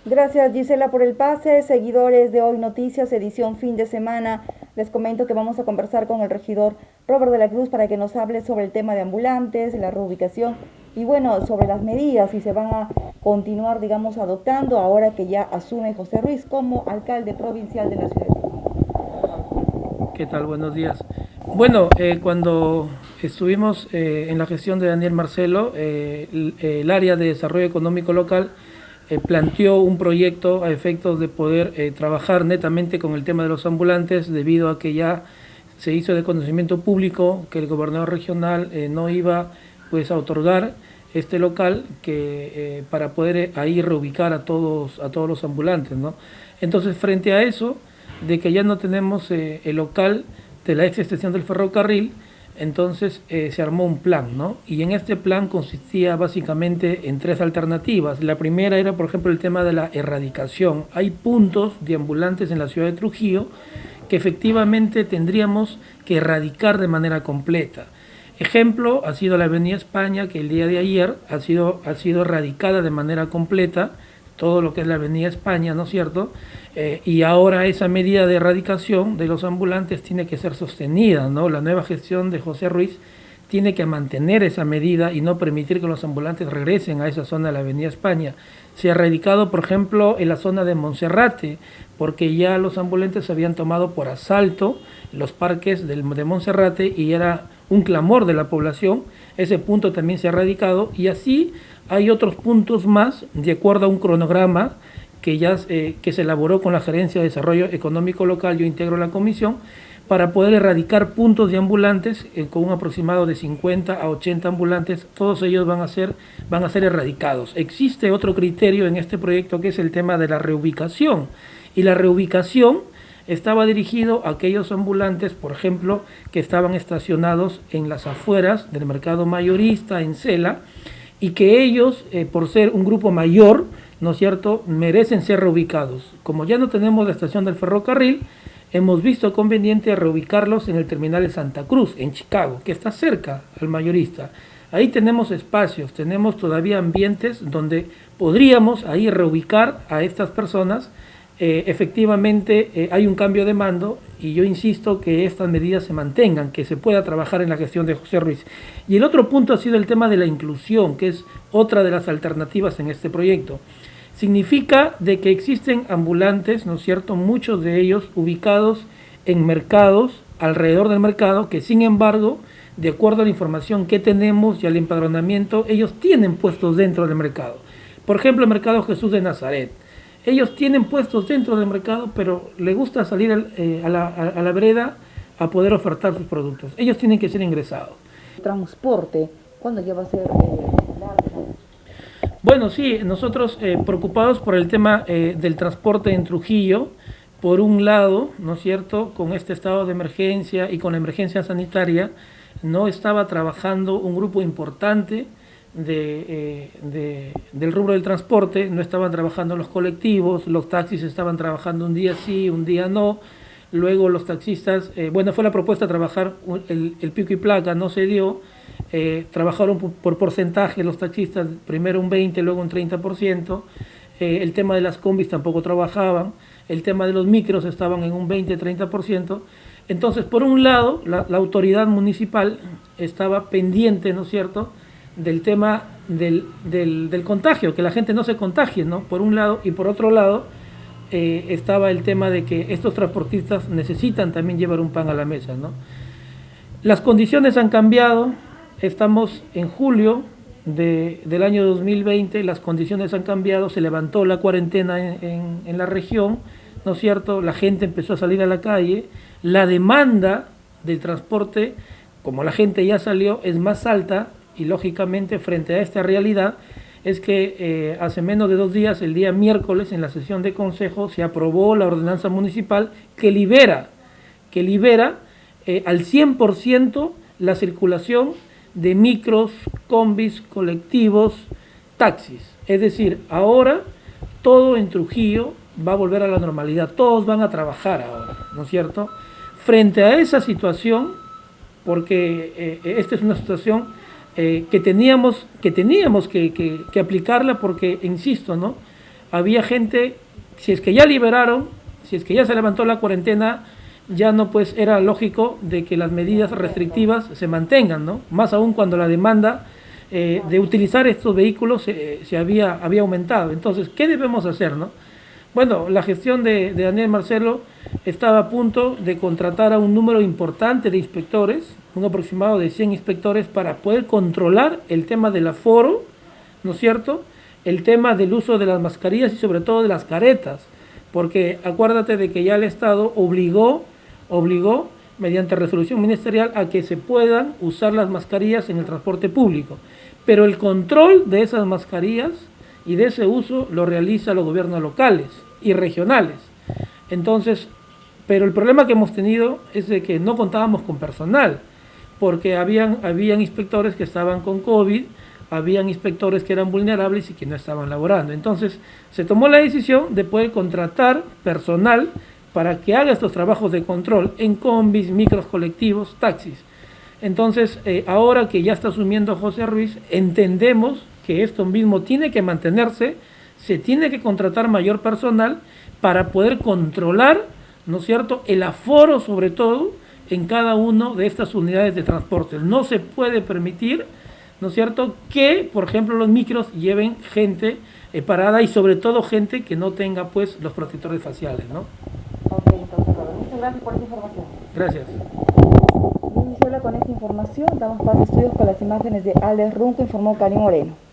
Gracias, Gisela, por el pase. Seguidores de Hoy Noticias, edición fin de semana. Les comento que vamos a conversar con el regidor Robert de la Cruz para que nos hable sobre el tema de ambulantes, la reubicación y bueno, sobre las medidas si se van a continuar, digamos, adoptando ahora que ya asume José Ruiz como alcalde provincial de la ciudad de Trujillo. ¿Qué tal? Buenos días. Bueno, cuando estuvimos en la gestión de Daniel Marcelo, el área de desarrollo económico local planteó un proyecto a efectos de poder trabajar netamente con el tema de los ambulantes, debido a que ya se hizo de conocimiento público que el gobernador regional no iba pues a otorgar este local que para poder ahí reubicar a todos los ambulantes, ¿no? Entonces, frente a eso, de que ya no tenemos el local de la ex estación del ferrocarril, entonces se armó un plan, ¿no? Y en este plan consistía básicamente en tres alternativas. La primera era, por ejemplo, el tema de la erradicación. Hay puntos de ambulantes en la ciudad de Trujillo que efectivamente tendríamos que erradicar de manera completa. Ejemplo ha sido la Avenida España, que el día de ayer ha sido erradicada de manera completa, todo lo que es la Avenida España, ¿no es cierto? Y ahora esa medida de erradicación de los ambulantes tiene que ser sostenida, ¿no? La nueva gestión de José Ruiz tiene que mantener esa medida y no permitir que los ambulantes regresen a esa zona de la Avenida España. Se ha erradicado, por ejemplo, en la zona de Monserrate, porque ya los ambulantes habían tomado por asalto los parques de Monserrate y era un clamor de la población. Ese punto también se ha erradicado y así hay otros puntos más, de acuerdo a un cronograma que se elaboró con la Gerencia de Desarrollo Económico Local. Yo integro la comisión para poder erradicar puntos de ambulantes con un aproximado de 50 a 80 ambulantes. Todos ellos van a ser erradicados. Existe otro criterio en este proyecto, que es el tema de la reubicación, y la reubicación estaba dirigido a aquellos ambulantes, por ejemplo, que estaban estacionados en las afueras del mercado mayorista, en Cela, y que ellos, por ser un grupo mayor, ¿no es cierto?, merecen ser reubicados. Como ya no tenemos la estación del ferrocarril, hemos visto conveniente reubicarlos en el terminal de Santa Cruz, en Chicago, que está cerca al mayorista. Ahí tenemos espacios, tenemos todavía ambientes donde podríamos ahí reubicar a estas personas. Efectivamente hay un cambio de mando y yo insisto que estas medidas se mantengan, que se pueda trabajar en la gestión de José Ruiz. Y el otro punto ha sido el tema de la inclusión, que es otra de las alternativas en este proyecto. Significa de que existen ambulantes, ¿no es cierto?, muchos de ellos ubicados en mercados, alrededor del mercado, que sin embargo, de acuerdo a la información que tenemos y al empadronamiento, ellos tienen puestos dentro del mercado. Por ejemplo, el mercado Jesús de Nazaret. Ellos tienen puestos dentro del mercado, pero les gusta salir a la vereda a poder ofertar sus productos. Ellos tienen que ser ingresados. Transporte, ¿cuándo ya va a ser Bueno, sí, nosotros preocupados por el tema del transporte en Trujillo, por un lado, ¿no es cierto?, con este estado de emergencia y con la emergencia sanitaria, no estaba trabajando un grupo importante del rubro del transporte, no estaban trabajando los colectivos, los taxis estaban trabajando un día sí, un día no. Luego los taxistas, bueno, fue la propuesta de trabajar el pico y placa, no se dio. Trabajaron por porcentaje los taxistas, primero un 20, luego un 30%. El tema de las combis tampoco trabajaban, el tema de los micros estaban en un 20-30%. Entonces, por un lado, la autoridad municipal estaba pendiente, ¿no es cierto?, del tema del contagio, que la gente no se contagie, ¿no?, por un lado, y por otro lado estaba el tema de que estos transportistas necesitan también llevar un pan a la mesa, ¿no? Las condiciones han cambiado, estamos en julio del año 2020, las condiciones han cambiado, se levantó la cuarentena en la región, ¿no es cierto?, la gente empezó a salir a la calle, la demanda del transporte, como la gente ya salió, es más alta. Y lógicamente, frente a esta realidad, es que hace menos de 2 días, el día miércoles, en la sesión de consejo, se aprobó la ordenanza municipal que libera al 100% la circulación de micros, combis, colectivos, taxis. Es decir, ahora todo en Trujillo va a volver a la normalidad, todos van a trabajar ahora, ¿no es cierto? Frente a esa situación, porque esta es una situación que teníamos que aplicarla porque, insisto, ¿no?, había gente, si es que ya liberaron, si es que ya se levantó la cuarentena, ya no pues era lógico de que las medidas restrictivas se mantengan, ¿no? Más aún cuando la demanda de utilizar estos vehículos se había aumentado. Entonces, ¿qué debemos hacer, no? Bueno, la gestión de Daniel Marcelo estaba a punto de contratar a un número importante de inspectores, un aproximado de 100 inspectores, para poder controlar el tema del aforo, ¿no es cierto?, el tema del uso de las mascarillas y sobre todo de las caretas, porque acuérdate de que ya el Estado obligó mediante resolución ministerial a que se puedan usar las mascarillas en el transporte público, pero el control de esas mascarillas y de ese uso lo realizan los gobiernos locales y regionales. Entonces, pero el problema que hemos tenido es de que no contábamos con personal, porque habían inspectores que estaban con COVID, habían inspectores que eran vulnerables y que no estaban laborando. Entonces, se tomó la decisión de poder contratar personal para que haga estos trabajos de control en combis, micros colectivos, taxis. Entonces, ahora que ya está asumiendo José Ruiz, entendemos que esto mismo tiene que mantenerse, se tiene que contratar mayor personal para poder controlar, ¿no es cierto?, el aforo sobre todo en cada una de estas unidades de transporte. No se puede permitir, ¿no es cierto?, que, por ejemplo, los micros lleven gente parada y sobre todo gente que no tenga pues los protectores faciales, ¿no? Ok, entonces, muchas gracias por esta información. Gracias. Bien, Gisela, con esta información damos paso a estudios con las imágenes de Alder Runco, informó Karim Moreno.